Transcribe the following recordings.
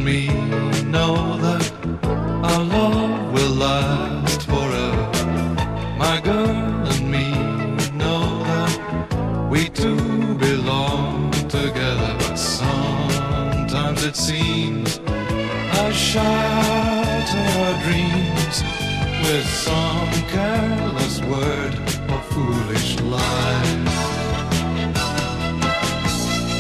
me know that our love will last forever. My girl and me know that we two belong together. But sometimes it seems I shatter our dreams with some careless word or foolish lie.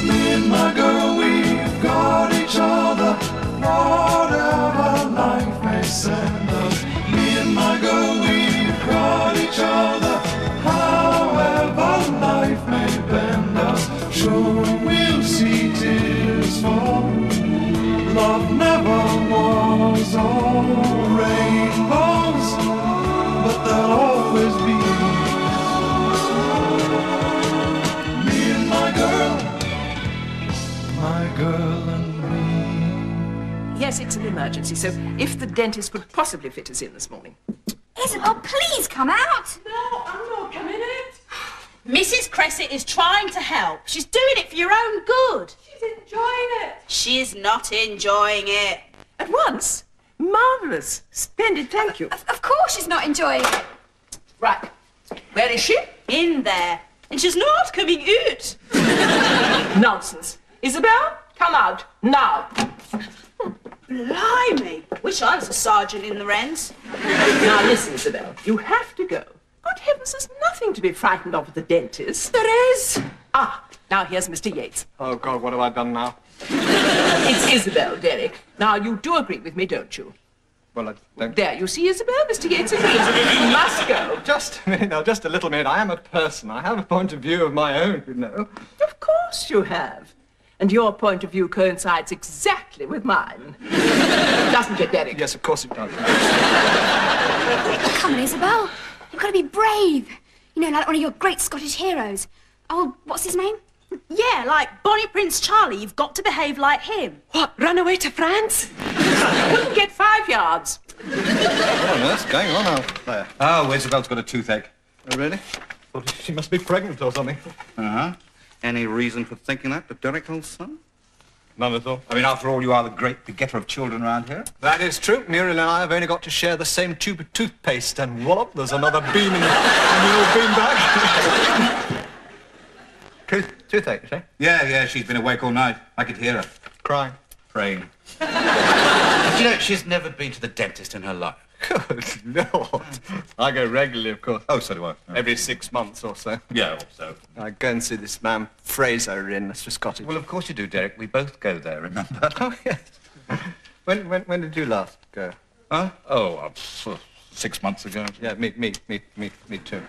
Me and my girl, we've got each other, whatever life may send us. Me and my girl, we've got each other, however life may bend us. Sure, we'll see tears fall. Love never was all rainbows, but there'll always be me and my girl and me. Yes, it's an emergency, so if the dentist could possibly fit us in this morning. Isobel, please come out. No, I'm not coming in. Mrs. Crescent is trying to help. She's doing it for your own good. She's enjoying it. She's not enjoying it. At once? Marvellous. Splendid, thank you. Of course she's not enjoying it. Right. Where is she? In there. And she's not coming out. Nonsense. Isobel, come out, now. Blimey. Wish I was a sergeant in the Wrens. Now listen, Isobel, you have to go. Good heavens, there's nothing to be frightened of at the dentist. There is. Ah, now here's Mr. Yates. Oh, God, what have I done now? It's Isobel, Derek. Now, you do agree with me, don't you? Well, I don't... There, you see, Isobel, Mr. Yates agrees. You must go. Just a minute now, just a little minute. I am a person. I have a point of view of my own, you know. Of course you have. And your point of view coincides exactly with mine. Doesn't it, Derek? Yes, of course it does. Come on, Isobel. You've got to be brave. You know, like one of your great Scottish heroes. Oh, what's his name? Yeah, like Bonnie Prince Charlie. You've got to behave like him. What, run away to France? Wouldn't get 5 yards. What on earth's going on out there? Oh, Isabel's got a toothache. Oh, really? Well, she must be pregnant or something. Uh-huh. Any reason for thinking that, the Derek, old son? None at all. I mean, after all, you are the great begetter of children around here. That is true. Muriel and I have only got to share the same tube of toothpaste, and wallop, there's another bean in the old beanbag. Toothache, you say? Yeah, she's been awake all night. I could hear her. Crying. Praying. You know, she's never been to the dentist in her life. Good Lord. I go regularly, of course. Oh, so do I. Every 6 months or so. Yeah, so. I go and see this man Fraser in Mr. Scottish. Well, of course you do, Derek. We both go there, remember? Oh, yes. When did you last go? Huh? Oh, 6 months ago. Yeah, me too.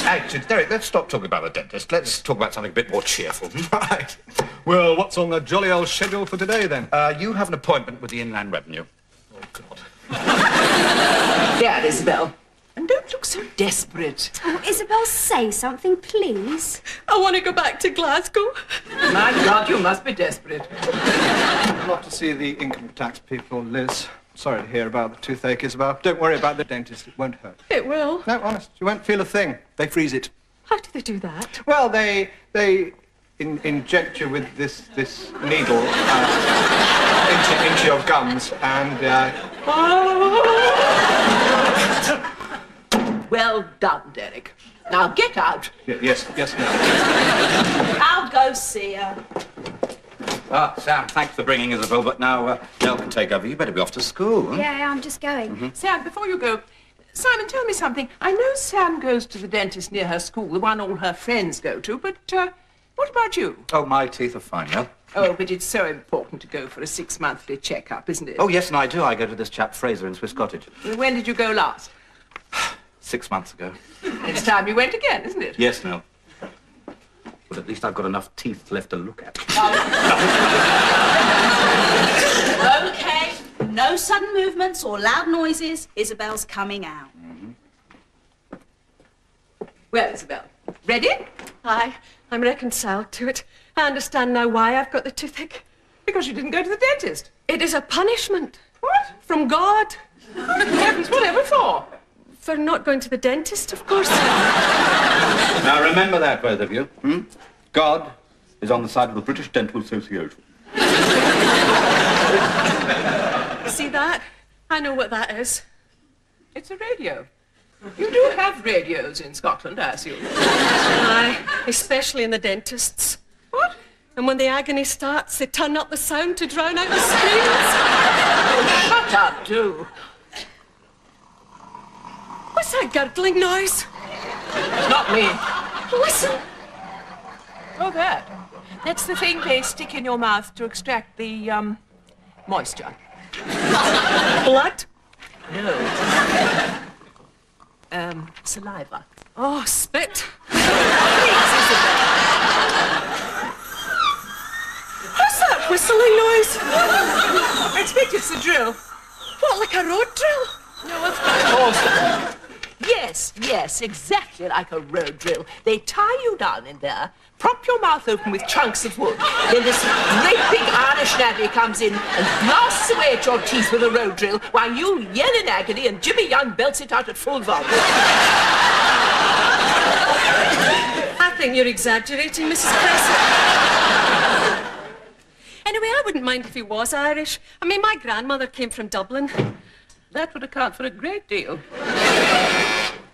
Actually, Derek, let's stop talking about the dentist. Let's talk about something a bit more cheerful. Right. Well, what's on the jolly old schedule for today, then? You have an appointment with the Inland Revenue. Oh, God. There, Isobel. And don't look so desperate. Oh, Isobel, say something, please. I want to go back to Glasgow. My God, you must be desperate. I'd love to see the income tax people, Liz. Sorry to hear about the toothache, Isobel. Don't worry about the dentist. It won't hurt. It will. No, honest. You won't feel a thing. They freeze it. How do they do that? Well, they inject you with this needle into your gums, and Well done, Derek. Now get out. yes, ma'am. I'll go see her. Ah, Sam, thanks for bringing Isabel, but now Nell can take over. You better be off to school. Huh? Yeah, I'm just going. Sam, before you go, Simon, tell me something. I know Sam goes to the dentist near her school, the one all her friends go to, but what about you? Oh, my teeth are fine, Nell. Oh, but it's so important to go for a 6-monthly checkup, isn't it? Oh, yes, and I do. I go to this chap Fraser in Swiss Cottage. When did you go last? 6 months ago. It's time you went again, isn't it? Yes, Nell. But at least I've got enough teeth left to look at. Okay, no sudden movements or loud noises. Isabel's coming out. Well, Isobel, ready? I'm reconciled to it. I understand now why I've got the toothache. Because you didn't go to the dentist. It is a punishment. What? From God. Good heavens, whatever for? For not going to the dentist, of course. Now, remember that, both of you. God is on the side of the British Dental Association. See that? I know what that is. It's a radio. You do have radios in Scotland, I assume. Aye, especially in the dentists. What? And when the agony starts, they turn up the sound to drown out the screams. Shut up, do. What's that gurgling noise? It's not me. Listen. Oh, that. That's the thing they stick in your mouth to extract the, moisture. Blood? No. Saliva. Oh, spit. Please, Isobel. What's that whistling noise? I expect it's the drill. What, like a road drill? No, of course. Yes, exactly like a road drill. They tie you down in there, prop your mouth open with chunks of wood. Then this great big Irish navvy comes in and blasts away at your teeth with a road drill while you yell in agony and Jimmy Young belts it out at full volume. I think you're exaggerating, Mrs. Crescent. Anyway, I wouldn't mind if he was Irish. I mean, my grandmother came from Dublin. That would account for a great deal.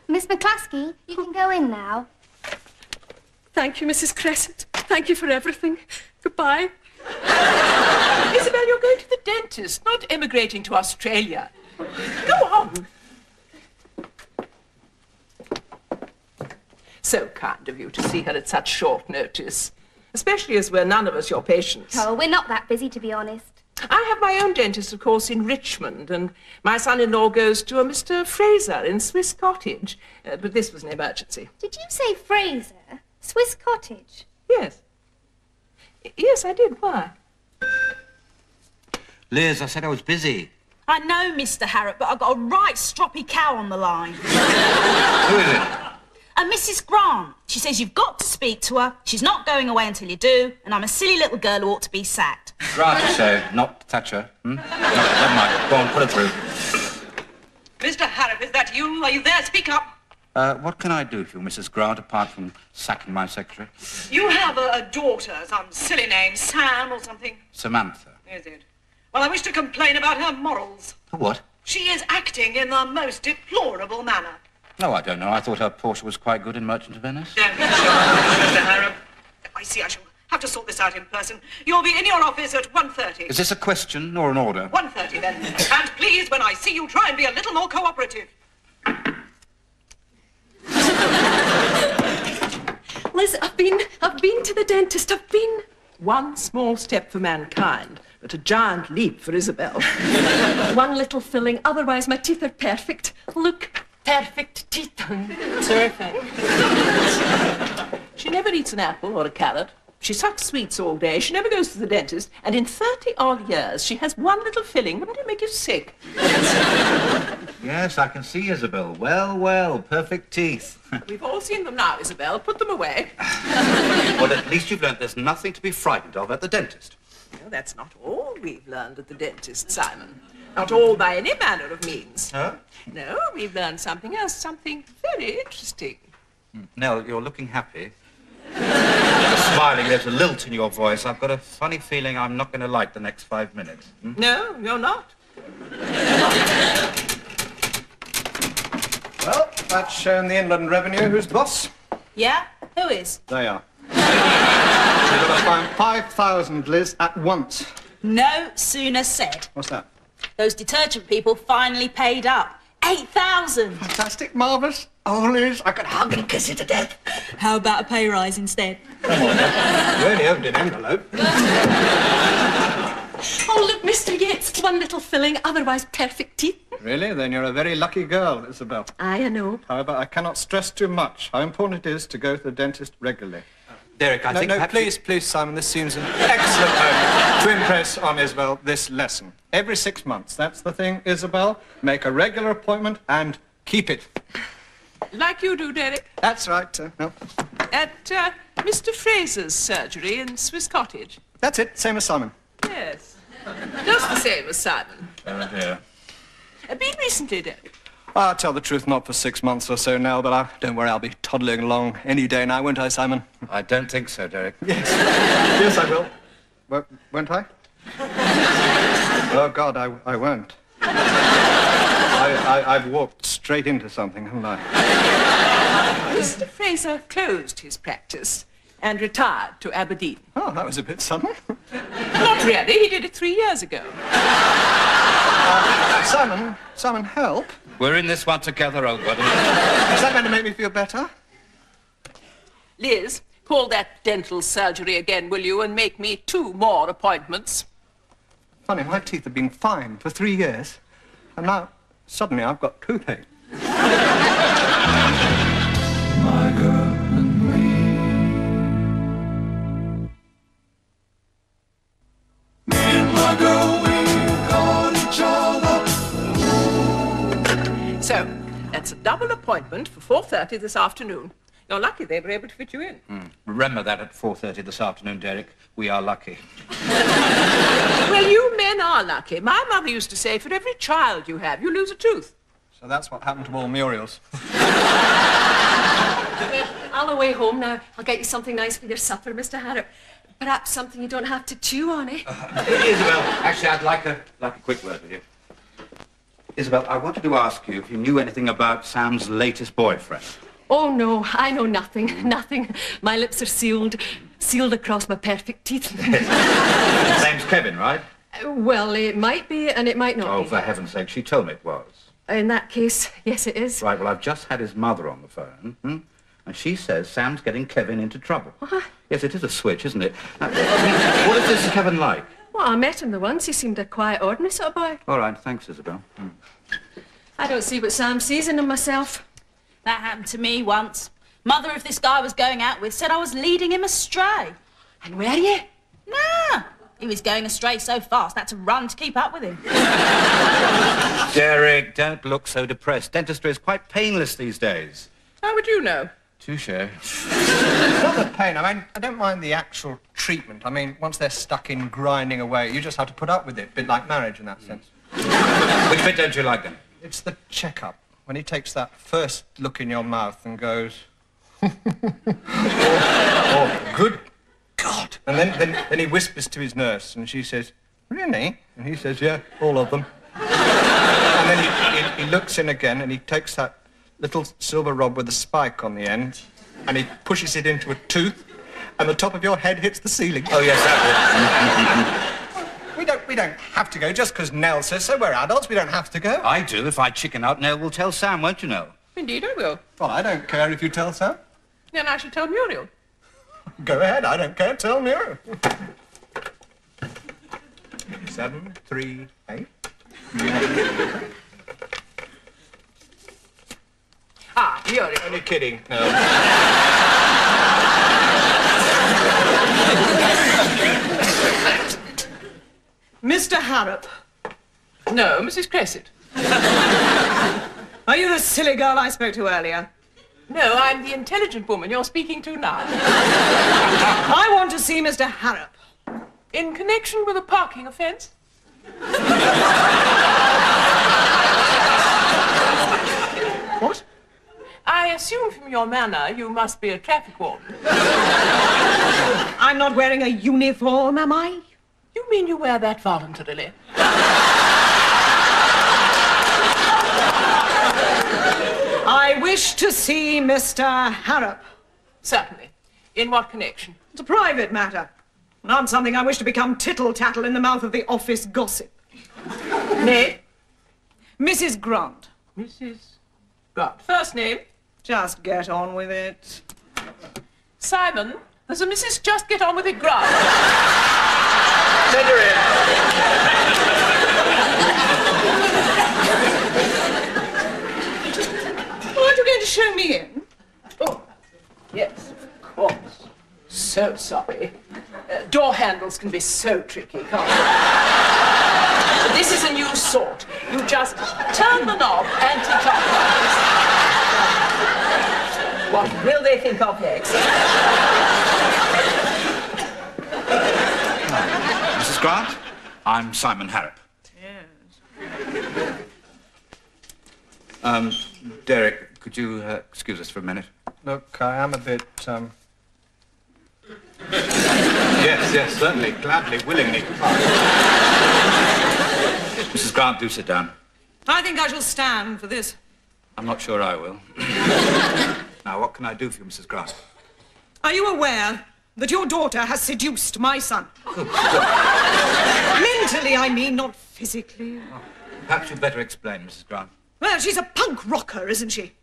Miss McCluskey, you can go in now. Thank you, Mrs. Crescent. Thank you for everything. Goodbye. Isobel, you're going to the dentist, not emigrating to Australia. Go on. So kind of you to see her at such short notice, especially as we're none of us your patients. Oh, we're not that busy, to be honest. I have my own dentist, of course, in Richmond, and my son-in-law goes to a Mr. Fraser in Swiss Cottage. But this was an emergency. Did you say Fraser? Swiss Cottage? Yes. Yes, I did. Why? Liz, I said I was busy. I know, Mr. Harrop, but I've got a right stroppy cow on the line. Who is it? Mrs. Grant. She says you've got to speak to her. She's not going away until you do, and I'm a silly little girl who ought to be sacked. Grant, you say, not Thatcher. No, never mind. Go on, put it through. Mr. Harrop, is that you? Are you there? Speak up. What can I do for you, Mrs. Grant, apart from sacking my secretary? You have a daughter, some silly name, Sam or something. Samantha. Is it? Well, I wish to complain about her morals. What? She is acting in the most deplorable manner. No, I don't know. I thought her Portia was quite good in Merchant of Venice. Don't be sure, Mr. Harrop. I see I shall have to sort this out in person. You'll be in your office at 1:30. Is this a question or an order? 1:30 then. And please, when I see you, try and be a little more cooperative. Liz, I've been to the dentist. I've been. One small step for mankind, but a giant leap for Isobel. One little filling, otherwise my teeth are perfect. Look, perfect teeth. Terrific. She never eats an apple or a carrot. She sucks sweets all day. She never goes to the dentist. And in 30-odd years, she has one little filling. Wouldn't it make you sick? Yes, I can see, Isobel. Well, perfect teeth. We've all seen them now, Isobel. Put them away. Well, at least you've learnt there's nothing to be frightened of at the dentist. No, that's not all we've learned at the dentist, Simon. Not all by any manner of means. Huh? No, we've learned something else, something very interesting. Nell, you're looking happy. You're smiling, there's a lilt in your voice. I've got a funny feeling I'm not going to like the next 5 minutes. No, you're not. Well, that's shown the Inland Revenue. Who's the boss? Yeah? Who is? They are. You've got to find 5,000, Liz, at once. No sooner said. What's that? Those detergent people finally paid up. 8,000. Fantastic, marvellous. Oh, Liz, I could hug and kiss you to death. How about a pay rise instead? Come on, you only opened an envelope. Oh, look, Mr. Yates, one little filling, otherwise perfect teeth. Really? Then you're a very lucky girl, Isobel. I know. However, I cannot stress too much how important it is to go to the dentist regularly. Derek, I think perhaps please, Simon, this seems an excellent moment to impress on Isobel this lesson. Every 6 months, that's the thing, Isobel. Make a regular appointment and keep it. Like you do, Derek. That's right, no. At Mr. Fraser's surgery in Swiss Cottage. That's it, same as Simon. Yes. Just the same as Simon. Oh, dear. Been recently, Derek? I'll tell the truth, not for 6 months or so now, but don't worry, I'll be toddling along any day now, won't I, Simon? I don't think so, Derek. Yes. Yes, I will. Won't I? Oh, God, I won't. I've walked straight into something, haven't I? Mr. Fraser closed his practice and retired to Aberdeen. Oh, that was a bit sudden. Not really. He did it 3 years ago. Simon, help. We're in this one together, old buddy. Is that going to make me feel better? Liz, call that dental surgery again, will you, and make me 2 more appointments. Funny, my teeth have been fine for 3 years, and now suddenly I've got toothache. My girl and me. Me and my girl, we got each other. So, that's a double appointment for 4:30 this afternoon. You're lucky they were able to fit you in. Remember that at 4:30 this afternoon, Derek. We are lucky. Well, you men are lucky. My mother used to say, for every child you have, you lose a tooth. So that's what happened to all Muriel's. Well, I'll away home now. I'll get you something nice for your supper, Mr. Harrop. Perhaps something you don't have to chew on, eh? Isobel, actually, I'd like a quick word with you. Isobel, I wanted to ask you if you knew anything about Sam's latest boyfriend. Oh, no, I know nothing, nothing. My lips are sealed across my perfect teeth. His name's Kevin, right? Well, it might be and it might not Oh, be. for heaven's sake, she told me it was. In that case, yes, it is. Right, well, I've just had his mother on the phone, and she says Sam's getting Kevin into trouble. Yes, it is a switch, isn't it? What is this Kevin like? Well, I met him the once. He seemed a quiet, ordinary sort of boy. All right, thanks, Isobel. I don't see what Sam sees in him myself. That happened to me once. Mother of this guy I was going out with said I was leading him astray. And were you? Nah, he was going astray so fast I had to run to keep up with him. Derek, don't look so depressed. Dentistry is quite painless these days. How would you know? Touche. It's not the pain. I mean, I don't mind the actual treatment. I mean, once they're stuck in grinding away, you just have to put up with it. A bit like marriage in that sense. Which bit don't you like, then? It's the checkup. When he takes that first look in your mouth and goes... oh, good God. And then he whispers to his nurse, and she says, really? And he says, yeah, all of them. And then he looks in again, and he takes that little silver rod with a spike on the end, and he pushes it into a tooth, and the top of your head hits the ceiling. Oh, yes, that We don't have to go just because Nell says so. We're adults, we don't have to go. I do. If I chicken out, Nell will tell Sam, won't you, Nell? Indeed, I will. Well, I don't care if you tell Sam. Then I shall tell Muriel. Go ahead, I don't care. Tell Muriel. 7, 3, 8. Ah, Muriel. Only kidding. No. Mr. Harrop. No, Mrs. Crescent. Are you the silly girl I spoke to earlier? No, I'm the intelligent woman you're speaking to now. I want to see Mr. Harrop. In connection with a parking offence? What? I assume from your manner you must be a traffic warden. I'm not wearing a uniform, am I? You mean you wear that voluntarily? I wish to see Mr. Harrop. Certainly. In what connection? It's a private matter, not something I wish to become tittle-tattle in the mouth of the office gossip. Name? Mrs. Grant. Mrs. Grant. First name? Just get on with it. Simon. There's a Mrs. Just Get On With It Grant. Send her in. Aren't you going to show me in? Oh, yes, of course. So sorry. Door handles can be so tricky, can't they? This is a new sort. You just turn the knob anti-clockwise. What will they think of next? Mrs. Grant, I'm Simon Harrop. Yes. Derek, could you excuse us for a minute? Look, I am a bit, Yes, certainly, gladly, willingly. Mrs. Grant, do sit down. I think I shall stand for this. I'm not sure I will. Now, what can I do for you, Mrs. Grant? Are you aware that your daughter has seduced my son? Mentally, I mean, not physically. Oh, perhaps you'd better explain, Mrs. Grant. Well, she's a punk rocker, isn't she?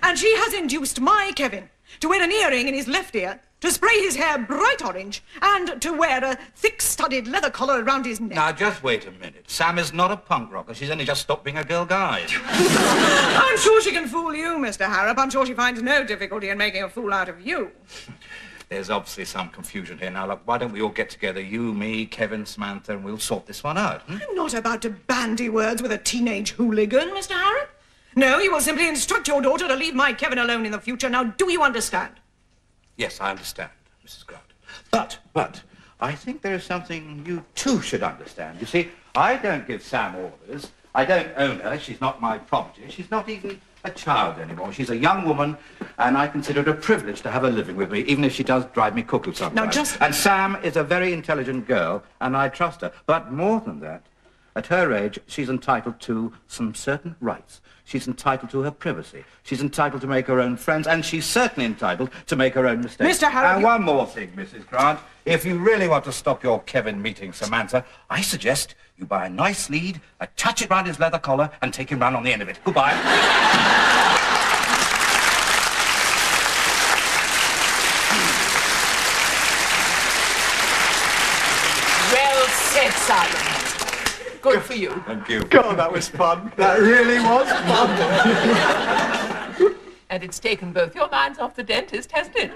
And she has induced my Kevin to wear an earring in his left ear, to spray his hair bright orange, and to wear a thick-studded leather collar around his neck. Now, just wait a minute. Sam is not a punk rocker. She's only just stopped being a girl guide. I'm sure she can fool you, Mr. Harrop. I'm sure she finds no difficulty in making a fool out of you. There's obviously some confusion here. Now, look, why don't we all get together, you, me, Kevin, Samantha, and we'll sort this one out, I'm not about to bandy words with a teenage hooligan, Mr. Harrop. No, you will simply instruct your daughter to leave my Kevin alone in the future. Now, do you understand? Yes, I understand, Mrs. Grant. But, I think there is something you too should understand. You see, I don't give Sam orders. I don't own her. She's not my property. She's not even a child anymore. She's a young woman, and I consider it a privilege to have her living with me, even if she does drive me cuckoo sometimes. And Sam is a very intelligent girl, and I trust her. But more than that, at her age, she's entitled to some certain rights. She's entitled to her privacy. She's entitled to make her own friends, and she's certainly entitled to make her own mistakes. Mr. Harrop... And one more thing, Mrs. Grant. If you really want to stop your Kevin meeting Samantha, I suggest you buy a nice lead, attach it round his leather collar, and take him round on the end of it. Goodbye. Well said, Simon. Good for you. Thank you. God, that was fun. That really was fun. And it's taken both your minds off the dentist, hasn't it?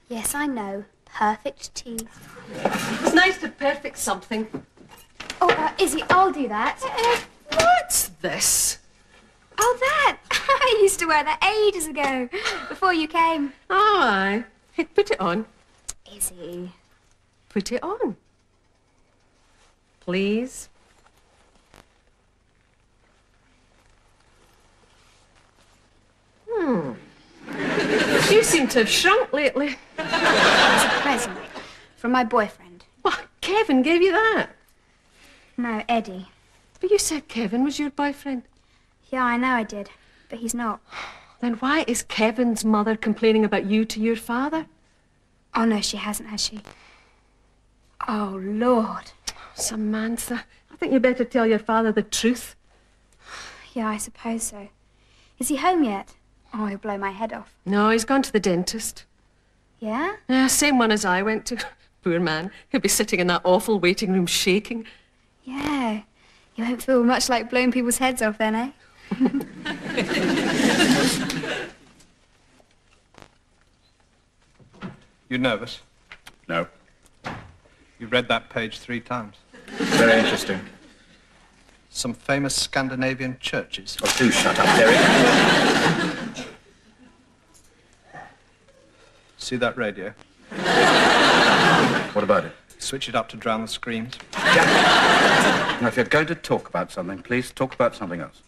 Yes, I know. Perfect teeth. It's nice to perfect something. Oh, Izzy, I'll do that. What's this? Oh, that! I used to wear that ages ago, before you came. Oh, aye. Hey, put it on. Izzy. Put it on. Please. You seem to have shrunk lately. It's a present from my boyfriend. What? Kevin gave you that? No, Eddie. But you said Kevin was your boyfriend. Yeah, I know I did, but he's not. Then why is Kevin's mother complaining about you to your father? Oh, no, she hasn't, has she? Oh, Lord. Samantha, I think you better tell your father the truth. Yeah, I suppose so. Is he home yet? Oh, he'll blow my head off. No, he's gone to the dentist. Yeah? Yeah, same one as I went to. Poor man. He'll be sitting in that awful waiting room shaking. Yeah. You won't feel much like blowing people's heads off then, eh? You nervous? No. You read that page 3 times. Very interesting. Some famous Scandinavian churches. Oh, do shut up, Derek. See that radio? What about it? Switch it up to drown the screams. Now, if you're going to talk about something, please talk about something else.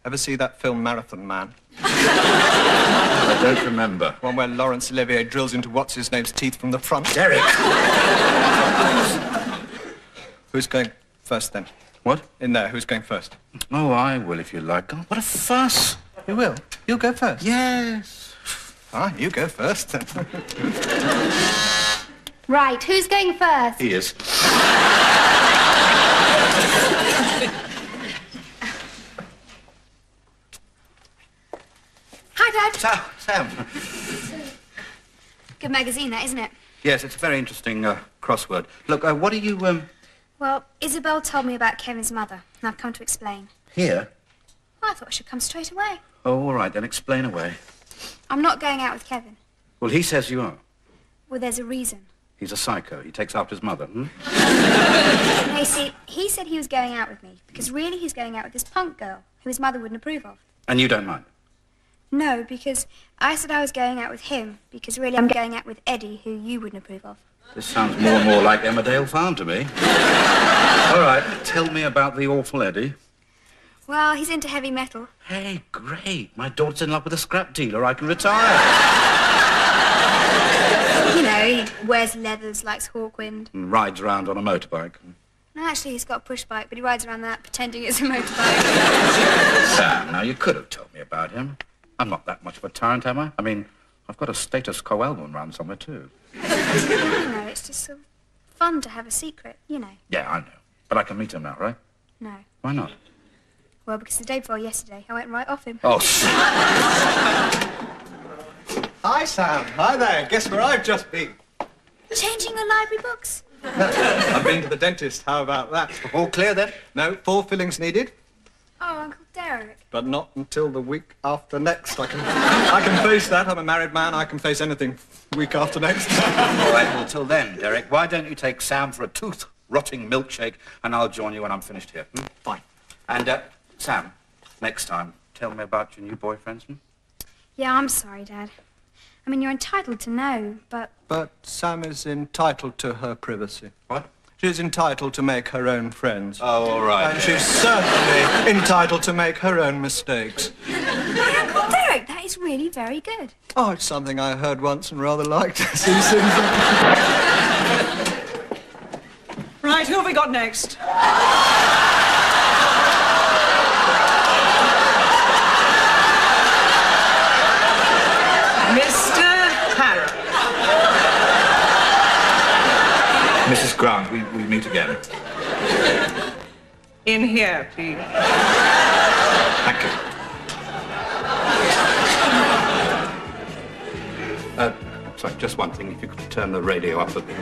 Ever see that film Marathon Man? I don't remember. One where Laurence Olivier drills into what's-his-name's teeth from the front. Derek! Who's going first, then? What? In there, who's going first? Oh, I will, if you like. God, what a fuss. You will? You'll go first? Yes. Fine, you go first, then. Right, who's going first? He is. Hi, Dad. Sam. Good magazine, that, isn't it? Yes, it's a very interesting crossword. Look, what are you, Well, Isobel told me about Kevin's mother, and I've come to explain. Here? Well, I thought I should come straight away. Oh, all right, then explain away. I'm not going out with Kevin. Well, he says you are. Well, there's a reason. He's a psycho. He takes after his mother, No, you see, he said he was going out with me, because really he's going out with this punk girl, who his mother wouldn't approve of. And you don't mind? No, because I said I was going out with him, because really I'm going out with Eddie, who you wouldn't approve of. This sounds more and more like Emmerdale Farm to me. All right, tell me about the awful Eddie. Well, he's into heavy metal. Hey, great. My daughter's in love with a scrap dealer. I can retire. You know, he wears leathers, likes Hawkwind. And rides around on a motorbike. No, actually, he's got a push bike, but he rides around that pretending it's a motorbike. Sam, now you could have told me about him. I'm not that much of a tyrant, am I? I mean, I've got a status quo album around somewhere, too. You know, it's just so fun to have a secret, you know. Yeah, I know. But I can meet him now, right? No. Why not? Well, because the day before yesterday, I went right off him. Oh, Hi, Sam. Hi there. Guess where I've just been? Changing your library books? I've been to the dentist. How about that? all clear, then? No, 4 fillings needed, Oh, Uncle Derek. but not until the week after next. I can face that. I'm a married man. I can face anything week after next. All right, well, till then, Derek, why don't you take Sam for a tooth-rotting milkshake, and I'll join you when I'm finished here. Fine. And, Sam, next time, tell me about your new boyfriends. Yeah, I'm sorry, Dad. I mean, you're entitled to know, but... But Sam is entitled to her privacy. What? She's entitled to make her own friends. Oh, all right. And she's certainly entitled to make her own mistakes. Hey, Uncle Derek, that is really very good. Oh, it's something I heard once and rather liked. See, Susan? Right, who have we got next? Mr. Harrop. Mrs. Grant, we meet again. In here, please. Thank you. Sorry, just one thing. If you could turn the radio up a bit.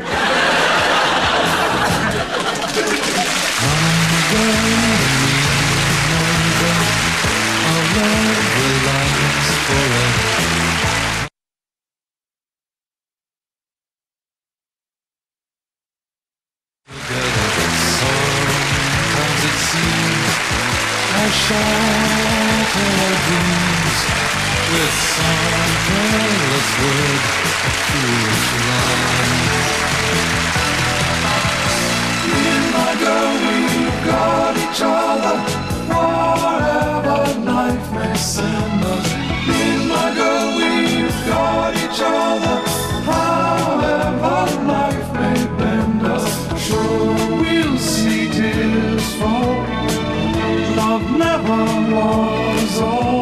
With some careless word, a foolish lie. Me and my girl, we've got each other. Whatever life may send us. Me and my girl, we've got each other. However life may bend us. Sure, we'll see tears fall. Love never was all.